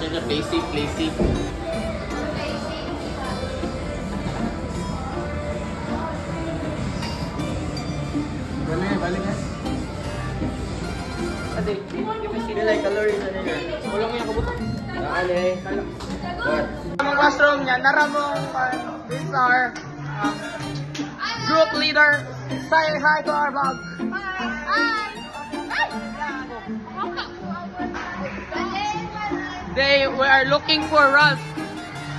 siya, play safe, play safe. Balik na. Ate, yung like calories na nila. Wala mo yung kabuto. Nakali. Ang classroom niya, naramong these are group leader. Say hi to our vlog. Hi! We are looking for Ralph.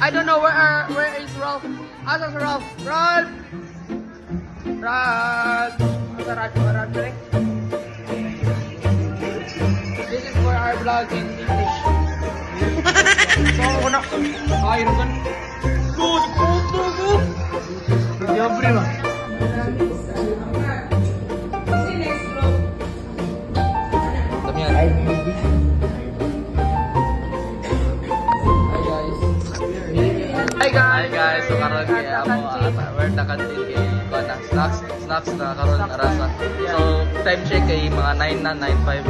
I don't know where is Ralph. Asa's Ralph? Ralph! Ralph! This is for our vlog in English. So, ako na. Ay, ano gan? Good! Good! Libre ba? Dami yan. Hi guys, so karon kaya we're the canteen kay bana snacks na karon arasa. So time check kay mga 9 na 9:05.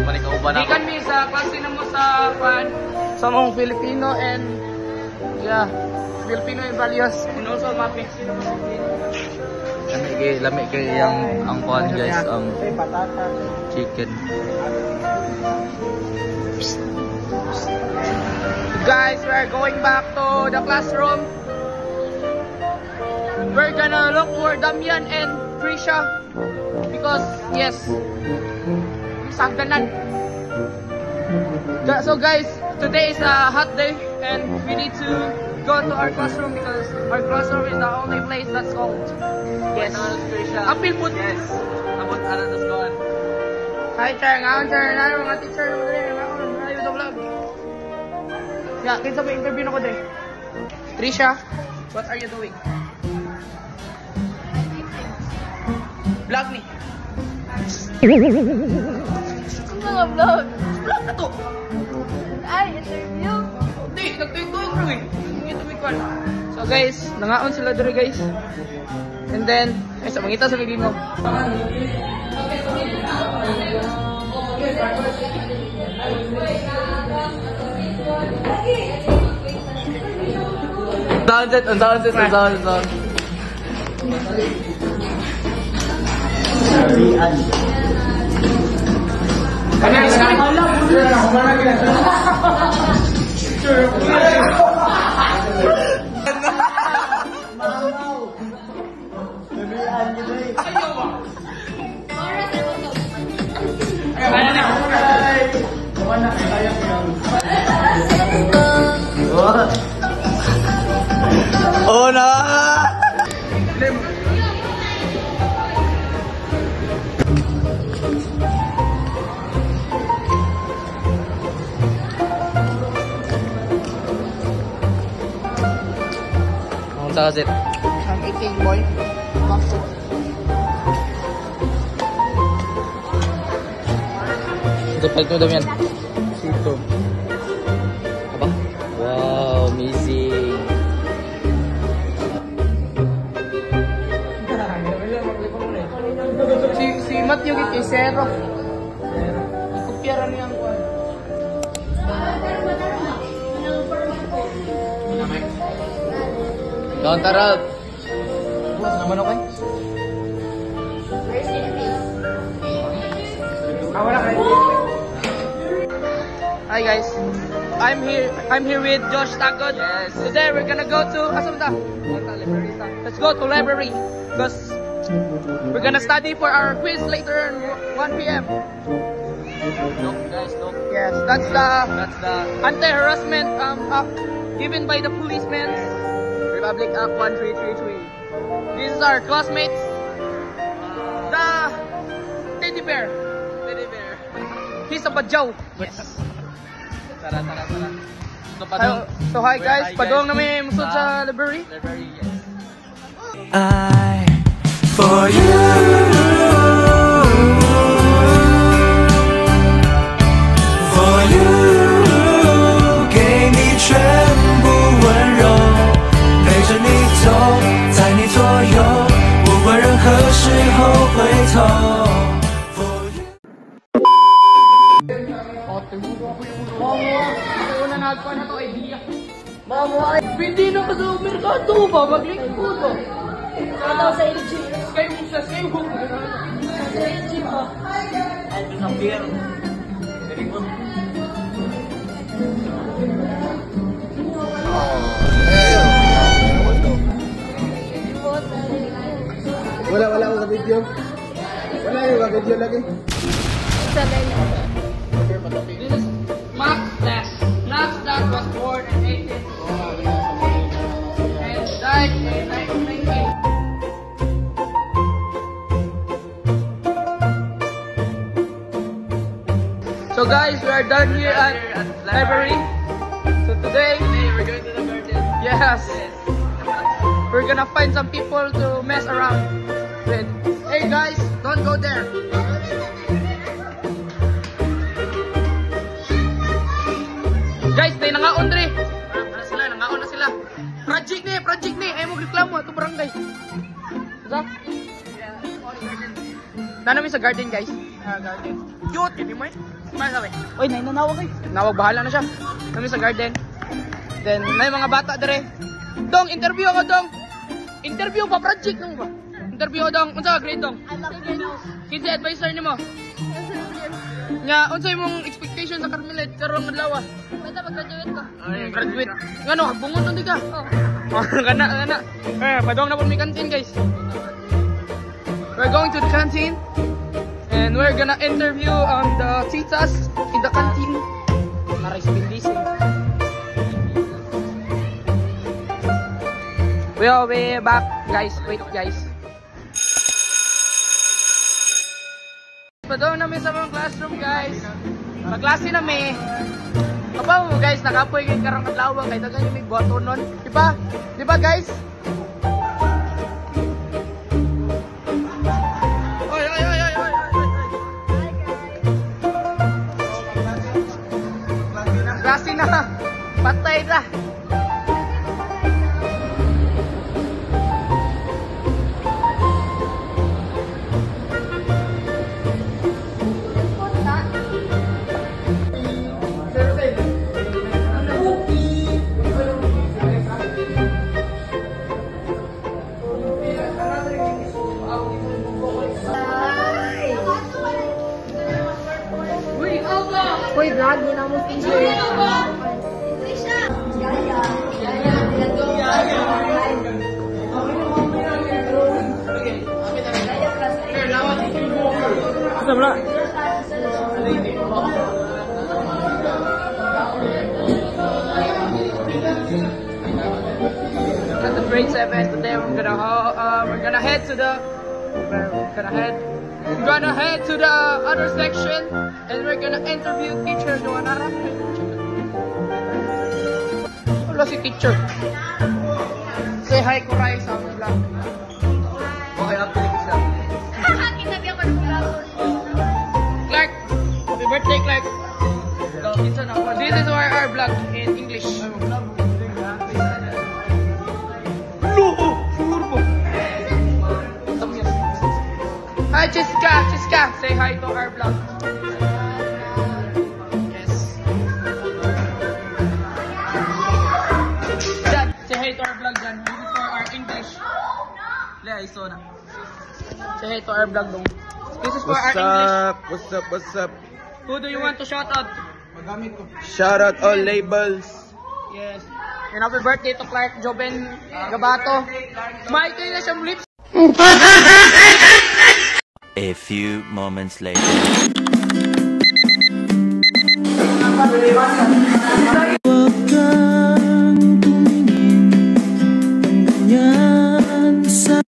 Mani kauban ako. Ikan mi sa klase na mo sa sa mong Filipino and Filipino and values and also mapping sino mo lami kay yang ang kuan guys chicken. Guys, we're going back to the classroom. We're gonna look for Damian and Trisha because yes, sagdanan. So guys, today is a hot day and we need to go to our classroom because our classroom is the only place that's cold. Yes. Apil po. Yes. Abot ara tas kuan. Hi, Char. Ngaon, Char. Ano mga teacher mo dali? Ayaw sa vlog. Yeah, kinsa may interview na ko dre. Trisha, what are you doing? Vlog ni. Mga vlog. Vlog na to. Ay, interview. Hindi, nagtuyo-tuyo eh. So guys, nangaon sila dre guys. And then, ay sa mangita sa biglingaw. Unsounded. Oh no! Ang takas it. Ang 18 boy. Ito pa ito dami yan. Sito. Aba? Wow, amazing. Si Matthew kay Zero. Kopyaran niya ang kuwan. Doon tara. Bukas naman ako eh. Hi guys, I'm here with Josh Tagod. Yes. Today we're gonna go to let's go to library because we're gonna study for our quiz later at 1 p.m. Look guys, look. Yes, that's the anti-harassment act given by the policemen. Republic Act 1333. This is our classmates. The teddy bear. He's a badyaw. Yes. Tara. So hi guys, padong namin musod sa library. Yes. I for you给你全部温柔，陪着你走在你左右，不管任何时候回头。For you nagkuhan na to idea. Mama, pwede na ka sa merkado ba? Maglingkod ba? Ito sa LG. Skyhook. Sa LG pa. Ay, ito sa beer. Very good. Wala ako sa video. Wala yung video lagi. Sa LG. This is Max Stack. Max Stack was born in 18 and died in 1998. So guys, we are done here at library. So today we're going to the garden. Yes. We're gonna find some people to mess around with. Hey guys, don't go there. Guys, tayo nangaon dre. Ano sila? Nangaon na sila. Project ni. Ay mo reklamo ato barangay. Sa? Nanami sa garden guys. Garden. Cute, hindi mo eh. Ano sabi? Uy, nanawag eh. Nawag, bahala na siya. Kami sa garden. Then, may mga bata dere. Dong, interview ako, Dong. Interview pa, project nung ba? Interview ako, Dong. Unsa ka grade, Dong? I love you. Kinsa advisor ni mo? Nga, unsa imong expectation sa Carmelit karong adlaw? Basta mag-graduate ko. Graduate. Ngano, bungon nun di ka? Oh. Kana. Padong na po may canteen, guys. We're going to the canteen. And we're gonna interview the titas in the canteen. Marais Bindisi. We'll be back, guys. Wait, guys. Padong namin sa mga classroom, guys. Magklase namin. Apa mo, guys, nakapoy kayo karang kadlawang. Kahit agad yung may buhato nun. Diba? Diba, guys? Klase na. Patay na. Uy, vlog, yun ang most teacher. Asa pala? At the grade 7 today we're gonna head to the other section and we're gonna interview teacher Joanna. Wala si teacher. Say hi ko Rai sa aming vlog. Okay, after this lang. Kinabi ako ng vlog. Clark, happy birthday Clark. This is our vlog in English. Hi Chiska, say hi to our vlog. Yes. Dad, say hi to our vlog, Jan. This is for our English. Say hi to our vlog, dong. This is for our English. What's up? Who do you want to shout out? Shout out all labels. Yes. And happy birthday to Clark Joben Gabato. Smile kayo na siyang lips. A few moments later. Huwag kang tumingin ng ganyan sa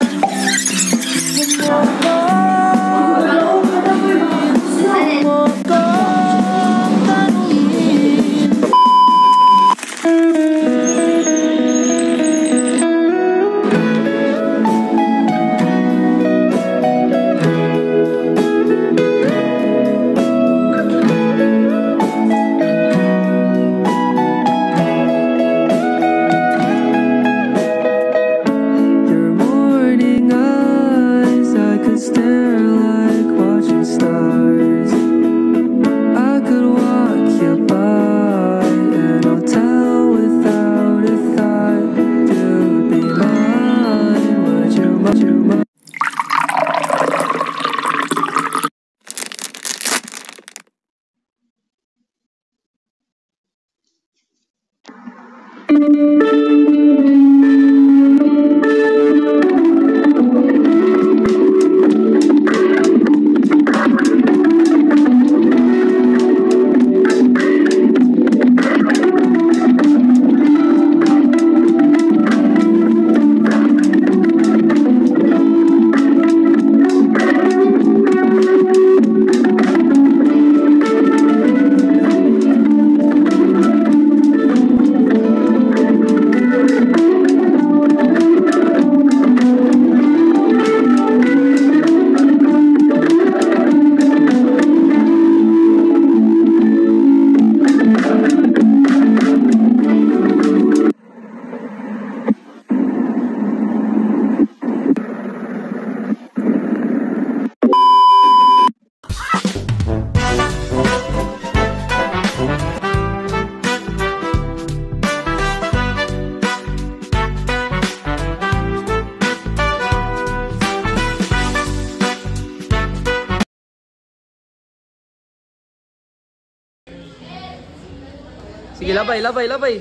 Sige, labay, labay, labay.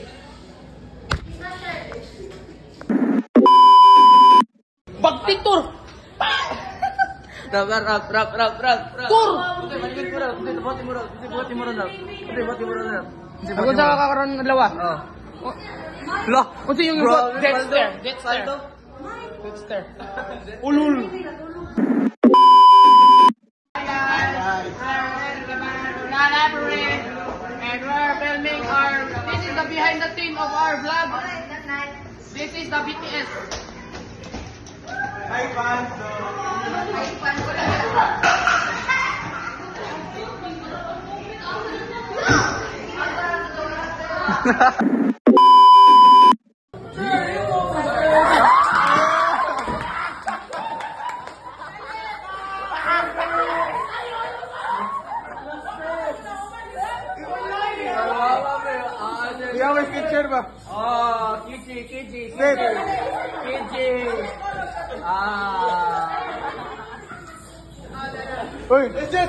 Bagtitur! Rap, rap, rap, rap, rap, rap. Tur! Okay, maligid mo rap. Hindi, bati mo rap. Hindi, bati mo rap. Hindi, bati mo rap. Ako sa kakakaroon ng lawa. Oo. Lah, kung sino yung bot? Dexter. Dexter. Dexter. Ulul. And we're filming our, this is the behind the scene of our vlog. This is the BTS. Hi, fans. Ikaw may picture ba? Oh, KJ. Sit. KJ. Uy, let's go,